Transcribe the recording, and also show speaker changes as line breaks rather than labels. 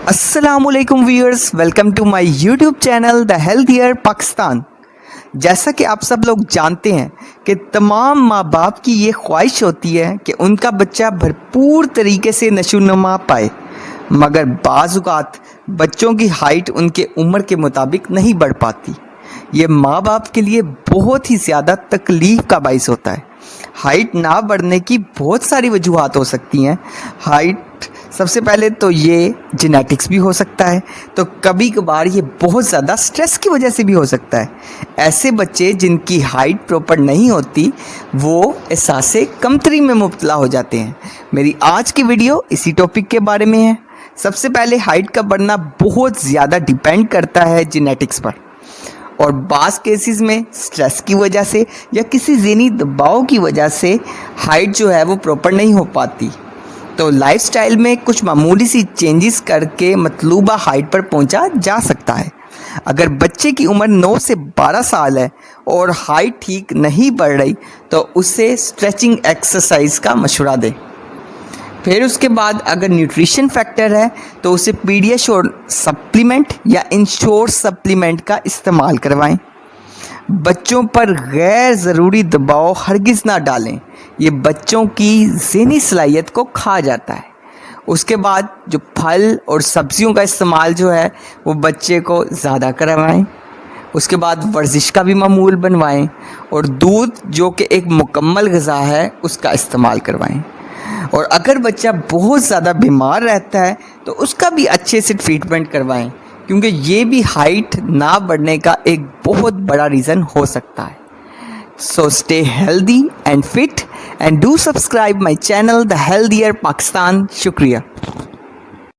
अस्सलाम वालेकुम viewers, welcome to my YouTube channel the healthier Pakistan. जैसा कि आप सब लोग जानते हैं कि तमाम माँ बाप की ये ख्वाहिश होती है कि उनका बच्चा भरपूर तरीके से नशोनुमा पाए, मगर बाज़ औक़ात बच्चों की हाइट उनके उम्र के मुताबिक नहीं बढ़ पाती। ये माँ बाप के लिए बहुत ही ज़्यादा तकलीफ़ का बाइस होता है। हाइट ना बढ़ने की बहुत सारी वजूहात हो सकती हैं। हाइट सबसे पहले तो ये जेनेटिक्स भी हो सकता है, तो कभी कभार ये बहुत ज़्यादा स्ट्रेस की वजह से भी हो सकता है। ऐसे बच्चे जिनकी हाइट प्रॉपर नहीं होती वो एहसासे कमतरी में मुब्तला हो जाते हैं। मेरी आज की वीडियो इसी टॉपिक के बारे में है। सबसे पहले हाइट का बढ़ना बहुत ज़्यादा डिपेंड करता है जेनेटिक्स पर, और बाज़ केसेस में स्ट्रेस की वजह से या किसी ज़हनी दबाव की वजह से हाइट जो है वो प्रॉपर नहीं हो पाती। तो लाइफस्टाइल में कुछ मामूली सी चेंजेस करके मतलूबा हाइट पर पहुंचा जा सकता है। अगर बच्चे की उम्र 9 से 12 साल है और हाइट ठीक नहीं बढ़ रही तो उससे स्ट्रेचिंग एक्सरसाइज का मशवरा दें। फिर उसके बाद अगर न्यूट्रिशन फैक्टर है तो उसे पीडियाश्योर सप्लीमेंट या इंश्योर सप्लीमेंट का इस्तेमाल करवाएं। बच्चों पर गैर ज़रूरी दबाव हरगिज़ ना डालें, ये बच्चों की ज़हनी सलाहियत को खा जाता है। उसके बाद जो फल और सब्जियों का इस्तेमाल जो है वो बच्चे को ज़्यादा करवाएं। उसके बाद वर्जिश का भी मामूल बनवाएं और दूध जो कि एक मुकम्मल ग़िज़ा है उसका इस्तेमाल करवाएं। और अगर बच्चा बहुत ज़्यादा बीमार रहता है तो उसका भी अच्छे से ट्रीटमेंट करवाएं, क्योंकि ये भी हाइट ना बढ़ने का एक बहुत बड़ा रीज़न हो सकता है। So stay healthy and fit and do subscribe my channel The Healthier Pakistan. Shukriya.